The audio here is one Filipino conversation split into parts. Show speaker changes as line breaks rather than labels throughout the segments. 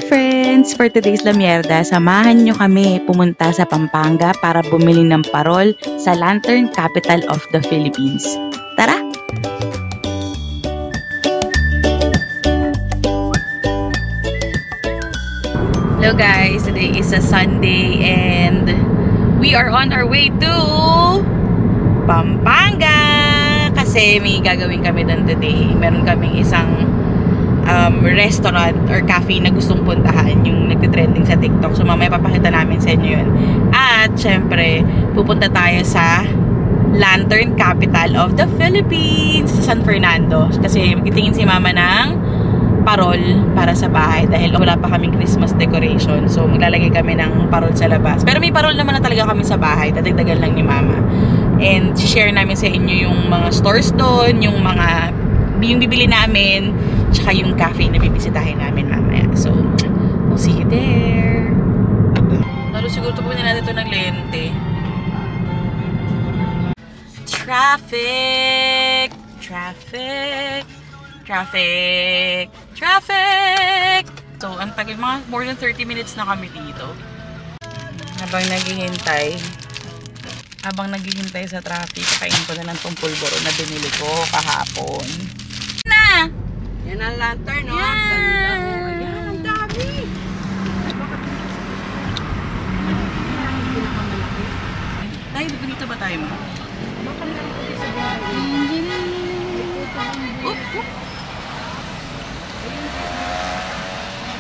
friends! For today's La Mierda, samahan nyo kami pumunta sa Pampanga para bumili ng parol sa Lantern Capital of the Philippines. Tara! Hello guys! Today is a Sunday and we are on our way to Pampanga! Kasi may gagawin kami doon today. Meron kaming isang restaurant or cafe na gustong puntahan, yung nagtitrending sa TikTok. So mamaya papakita namin sa inyo yun. At syempre, pupunta tayo sa Lantern Capital of the Philippines sa San Fernando. Kasi magtitingin si mama ng parol para sa bahay dahil wala pa kaming Christmas decoration. So maglalagay kami ng parol sa labas. Pero may parol naman na talaga kami sa bahay. Dadagdagan lang ni mama. And share namin sa inyo yung mga stores doon, yung bibili namin, tsaka yung cafe na bibisitahin namin mamaya. So, we'll see you there. Lalo siguro tupunin natin ito ng lente. Traffic! Traffic! Traffic! Traffic! So, ang tagal, mga more than 30 minutes na kami dito. Habang naghihintay sa traffic, kakain ko na ng tong pulboro na binili ko kahapon. Na!
Yan ang lantern, no?
Yan!
Ganda, oh. Yan, ang dami!
Tayo, dito ba tayo mo?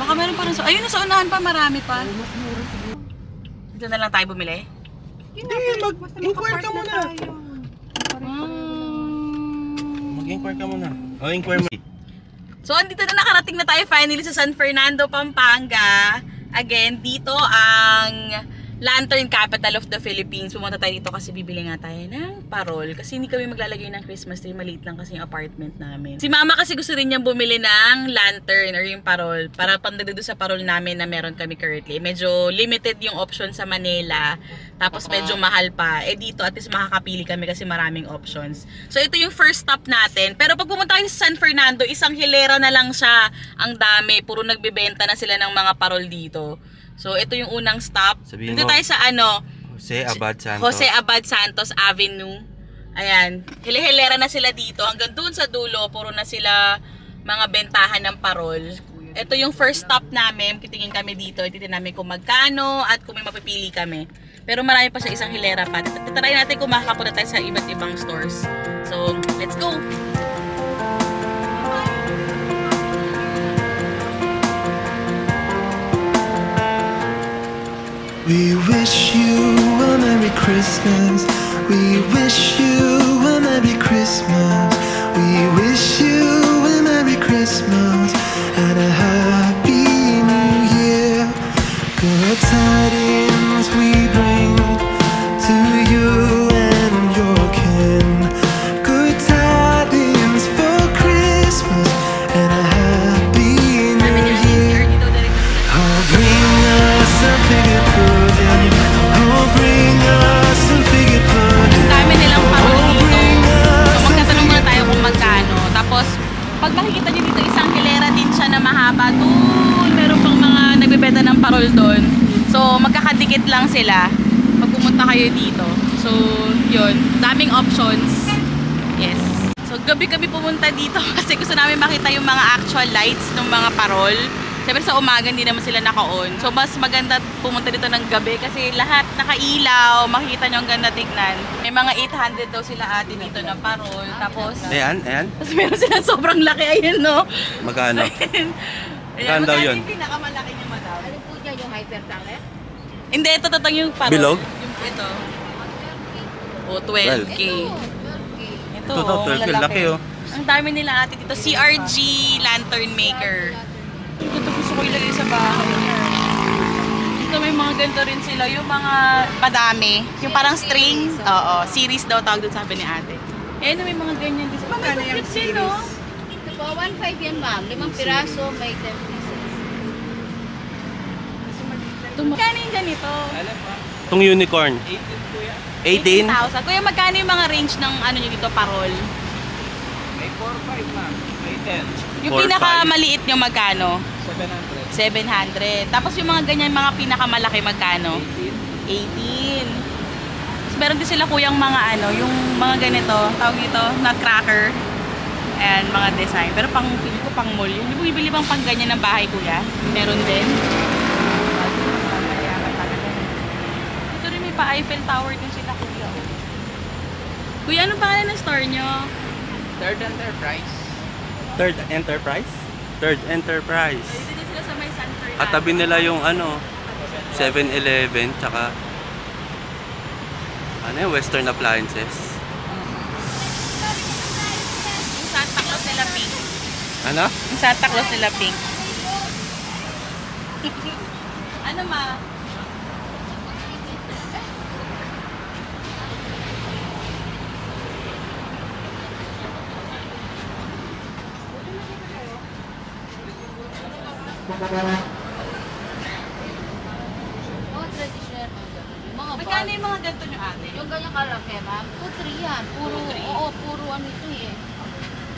Baka meron pa rin sa... Ayun, nasa unahan pa, marami pa. Dito na lang tayo bumili?
Hindi, mag-inquire ka muna.
Mag-inquire ka muna. O, inquire mo.
So, andito na, nakarating na tayo finally sa San Fernando, Pampanga. Again, dito ang Lantern Capital of the Philippines. Pumunta tayo dito kasi bibili nga tayo ng parol. Kasi hindi kami maglalagay ng Christmas tree. Maliit lang kasi yung apartment namin. Si mama kasi gusto rin niyang bumili ng lantern or yung parol. Para pandagdag sa parol namin na meron kami currently. Medyo limited yung option sa Manila. Tapos medyo mahal pa. Eh dito at least makakapili kami kasi maraming options. So ito yung first stop natin. Pero pag pumunta tayo sa San Fernando, isang hilera na lang siya. Ang dami. Puro nagbebenta na sila ng mga parol dito. So ito yung unang stop.
Sabihin
Dito
mo,
tayo sa
Jose Abad Santos.
Jose Abad Santos Avenue. Ayan. Hilera na sila dito. Hanggang dun sa dulo, puro na sila mga bentahan ng parol. Ito yung first stop namin. Kitingin kami dito. Titingin namin kung magkano at kung may mapipili kami. Pero marami pa siya, isang hilera pa. Try natin kung makakapunta tayo sa iba't ibang stores. So, let's go!
We wish you a Merry Christmas. We wish you a Merry Christmas. We wish you a Merry Christmas and a Happy New Year. Good tidings we bring to you and your kin. Good tidings for Christmas and a Happy New Year. Oh, bring us a figure pudding. Oh, bring us a figure pudding.
Ang dami nilang parol dito. So, magtatanong muna tayo kung magkano. Tapos, pag makikita nyo dito, isang hilera din siya na mahaba. Doon, meron pang mga nagbebenta ng parol doon. So, magkakadikit lang sila pag pumunta kayo dito. So, yun. Daming options. Yes. So, gabi-gabi pumunta dito kasi gusto namin makita yung mga actual lights ng mga parol. Siyempre sa umaga hindi naman sila naka-on. So mas maganda pumunta dito ng gabi kasi lahat nakailaw, makikita nyo ang ganda tignan. May mga 800 daw sila ate dito na parol. Tapos,
Ayan.
tapos meron silang sobrang laki, ayun no?
Magkano? Magkano daw yun?
Yung pinakamalaki niya madam.
Ano po dyan yung hyper tanget?
Hindi, ito tatang yung parol.
Bilog?
Yung ito. O, 12K. Ito,
Ito daw, 12K. Laki oh.
Ang dami nila ate dito. CRG Lantern Maker. Ito gusto ko ilagay sa bahay. Dito may mga ganito rin sila. Yung mga padami. Yung parang string. Oo. Series daw tawag doon sabi ni ate. Eh, may mga ganyan din. Magkano yung series?
Ito po, 1.5 yan ma'am. 5 piraso, may 10 pieces.
Magkano yung ganito?
Itong unicorn. 18?
18,000. Kuya, magkano yung mga range ng ano nyo dito, parol?
May 4-5 ma'am.
Yung
4,
pinakamaliit nyo magkano? 700. Tapos yung mga ganyan, mga pinakamalaki magkano? 18. Tapos meron din sila kuyang mga ano, yung mga ganito, tawag ito, nutcracker. And mga design. Pero pang, pili ko pang mall yun. Yung bumibili bang pang ganyan ng bahay, kuya? Meron din. Ito rin may pa-Eiffel Tower din sila, kuya. Kuya, anong pangalan ng store nyo?
Third Enterprise.
Third Enterprise? Third Enterprise.
Dito din sila sa may San Fernando.
Katabi nila yung ano, 7-Eleven, tsaka ano yung Western Appliances.
Yung Santa Claus nila pink.
Ano?
Yung Santa Claus nila pink. Ano ma?
Oh, traditional. Yung mga
Magkano
bag.
yung mga ganito nyo ate?
Yung ganyang kalaki, ma'am. 2-3 yan. Puro, oo, puro ano ito eh.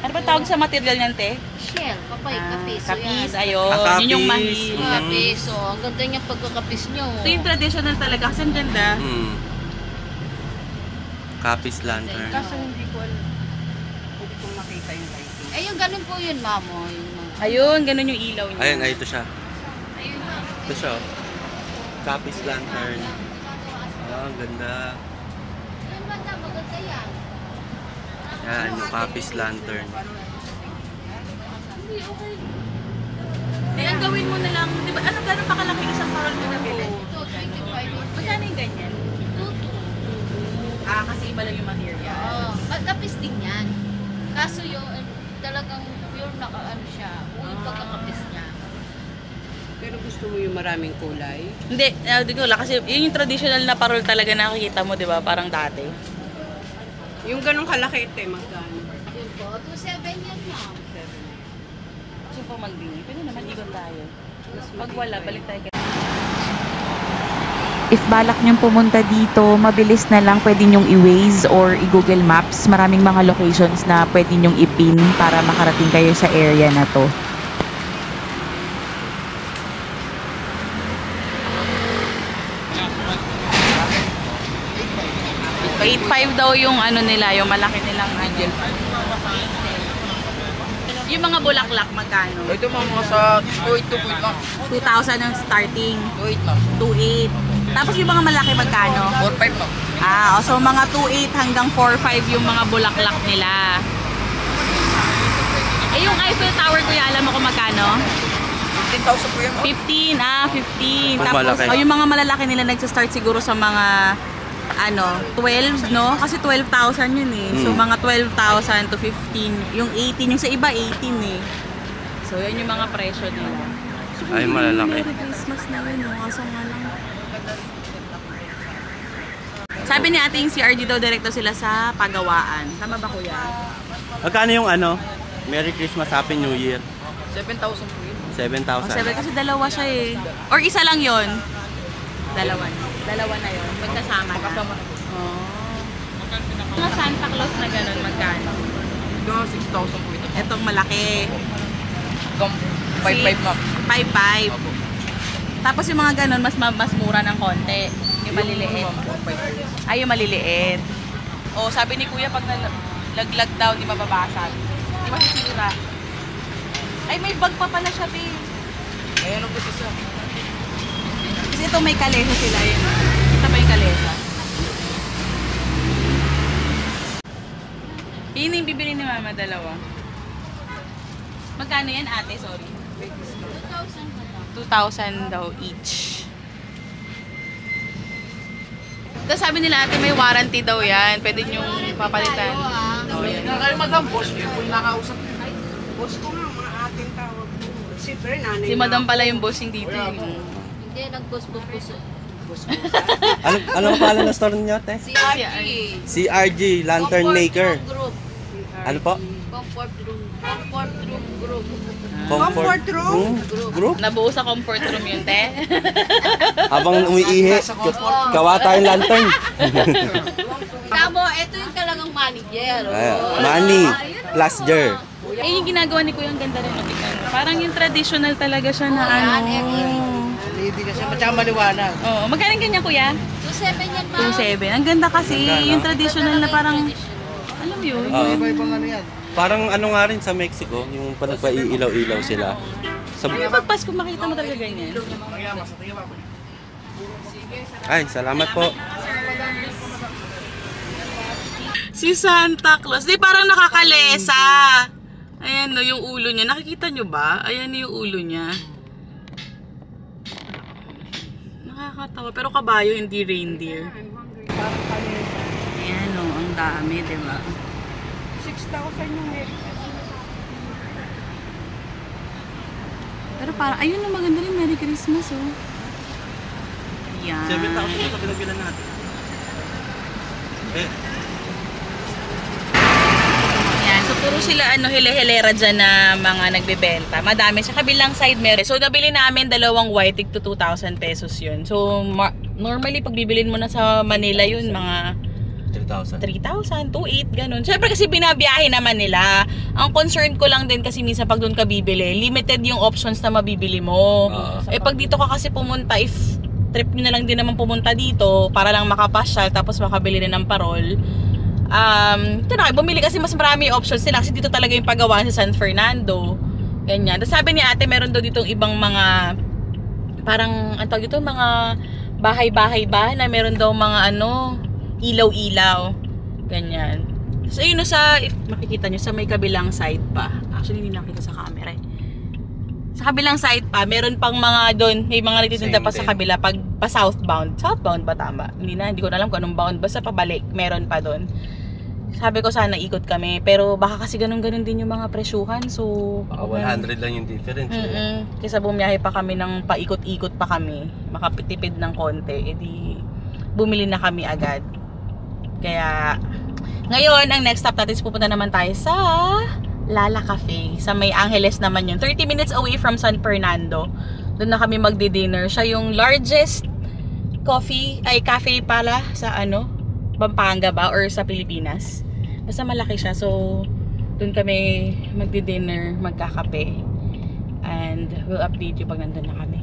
Ano ba tawag sa material niyan, te?
Shell, kapay, kapis.
Kapis,
Yan.
ayun.
Ah,
Yun yung
kapis.
mahil.
Kapis, so ang ganda niyang pagkakapis nyo.
Ito yung traditional talaga kasi ang ganda.
Capis lantern.
Kaso hindi ko alam. Hindi ko makita yung lighting.
Eh, yung ganun po yun, ma'am. Oh, yung mga...
Ayun, ganun yung ilaw niya.
Ayun, ay ito siya.
Ayun, ma'am.
Ito siya. Oh. Capis lantern. Ah, ang ganda.
Yan, banda, maganda yan.
Yan, yung Capis lantern.
Hindi, okay.
Kaya gawin mo na lang, di ba, ano gano'n pa kalaki isang parol mo nabili?
Ito, 25 inches.
Magkano yung ganyan?
2-2.
Ah, kasi iba lang yung material.
Oo, magkapis din yan. Kaso yung talagang pure na ano siya, yung pagkakapis niya.
Pero gusto mo yung maraming kulay?
Hindi, di ko lang, kasi yun yung traditional na parol talaga nakikita mo, di ba, parang dati.
Yung ganong kalaki ito, magkano?
Yun po, 2.7 yan, ma'am.
Gusto pang magbili, pwede naman ikot tayo. Pag wala, balik tayo.
If balak niyong pumunta dito, mabilis na lang pwede niyong i-Waze or i-Google Maps. Maraming mga locations na pwede niyong i-pin para makarating kayo sa area na to.
$8.5 daw yung ano nila, yung malaki nilang angel. Yung mga bulaklak, magkano?
Ito mga sa 2.8 lang.
2,000 ang starting.
2.8 lang.
2.8. Tapos yung mga malaki magkano?
4.5 lang.
Ah, so mga 2.8 hanggang 4.5 yung mga bulaklak nila. Eh yung Eiffel Tower, kuya, alam mo kung magkano?
15,000 po yan.
15, 15.
Pag
Tapos,
malaki.
oh, yung mga malalaki nila nagsa-start siguro sa mga, ano, 12, no? Kasi 12,000 yun eh. So, mga 12,000 to 15. Yung 18, yung sa iba, 18 eh. So, yan yung mga presyo nila. So,
Ay, malalaki.
Merry Christmas na yun, no? Kaso nga lang. Sabi ni ate yung CRD daw, direkto sila sa pagawaan. Tama ba, kuya?
Magkano yung ano? Merry Christmas, Happy New Year.
7,000 po yun.
7,000.
Sabi kasi dalawa siya eh. Or isa lang yon. Dalawa. Dalawa na yon. Magkasama na.
Kasama na po.
Oh. Mga Santa Claus na ganun, magkano?
Ito 6,000 po ito.
Etong malaki.
Ito 5.5 ma'am.
5.5. Tapos yung mga ganun, mas mura ng konti. Yung maliliit. Ay, yung maliliit. Oh, sabi ni kuya, pag nalaglag daw, di mababasag. Di masisira. Ay, may bag pa pala siya, babe.
Ayan ang gusto siya.
Kasi ito may kalesa sila yun. Ito may kalesa. Yun yung bibili ni mama, dalawa. Magkano yan, ate? Sorry. 2,000 daw each. Tapos sabi nila, ate, may warranty daw yan. Pwede nyong papalitan. Oh, yan.
Ay, madam, boss ko yung nakausap. Boss ko nga, mga ating tawag. Si nanay.
Si madam pala yung bossing dito.
Hindi, nag-bus-bus.
Ano ang pangalan ng store niyo, te?
Si
CRG, Lantern Maker.
Group.
Ano po?
Comfort room. Comfort room group.
Comfort Room Group?
Nabuo sa comfort room yun, te.
Habang umiihi, gawa tayong lantern.
Tamo, ito yung talagang manager.
Money, plus Jer.
Eh, yung ginagawa ni Kuya, ang ganda rin. Parang yung traditional talaga siya na
LED kasi, matsaka maliwanag.
Oo, magaling ganyan, Kuya?
2.7 yan, ma'am.
2.7. Ang ganda kasi,
Ganda, no?
yung traditional na parang, alam mo yun?
Iba-ibang ano yan.
Parang ano nga rin sa Mexico, yung panagpaiilaw-ilaw sila. Sa,
Pag Pasko, makita mo talaga ganyan.
ay, salamat po.
Si Santa Claus. Di, parang nakakalesa. Ayan no, yung ulo niya. Nakikita nyo ba? Ayan yung ulo niya. Nakakatawa. Pero kabayo, hindi reindeer. Ayan no, ang dami, diba?
6,000 yung meron.
Pero parang, ayun na, maganda rin. Merry Christmas, oh. Ayan.
7,000 ito pinabilan natin. Eh,
Ayan. So, puro sila, hile-hilera dyan na mga nagbebenta. Madami. Sa kabilang side meron. So, nabili namin dalawang white, tig to 2,000 pesos yun. So, normally, pag bibilin mo na sa Manila yun, mga
3,000.
3,000, 2,800, ganun. Siyempre kasi binabiyahe naman nila. Ang concern ko lang din kasi minsan pag doon ka bibili, limited yung options na mabibili mo. Eh pag dito ka kasi pumunta, if trip nyo na lang din naman pumunta dito para lang makapasyal tapos makabili rin ng parol, ito na, bumili kasi mas marami options nila kasi dito talaga yung paggawaan sa San Fernando. Ganyan. Tapos sabi ni ate, meron daw ditong ibang mga parang, ang tawag dito, mga bahay-bahay ba na meron daw mga ilaw-ilaw. Ganyan. So, yun sa, if makikita nyo, sa may kabilang side pa. Actually, hindi nakita sa camera eh. Sa kabilang side pa, meron pang mga doon, may mga nagtitinda pa sa kabila pag pa southbound. Southbound ba tama? Hindi ko na alam kung anong bound. Basta pabalik, meron pa doon. Sabi ko sana ikot kami, pero baka kasi ganun-ganun din yung mga presyuhan. So,
100 lang yung difference.
Kaysa bumiyahe pa kami ng paikot-ikot pa kami, makapitipid ng konti, edi bumili na kami agad. Kaya, ngayon, ang next stop natin is pupunta naman tayo sa Lala Cafe. Sa May Angeles naman yun. 30 minutes away from San Fernando. Doon na kami magdi-dinner. Siya yung largest cafe pala sa Pampanga ba? Or sa Pilipinas. Basta malaki siya. So, doon kami magdi-dinner, magkakape. And we'll update you pag nandun na kami.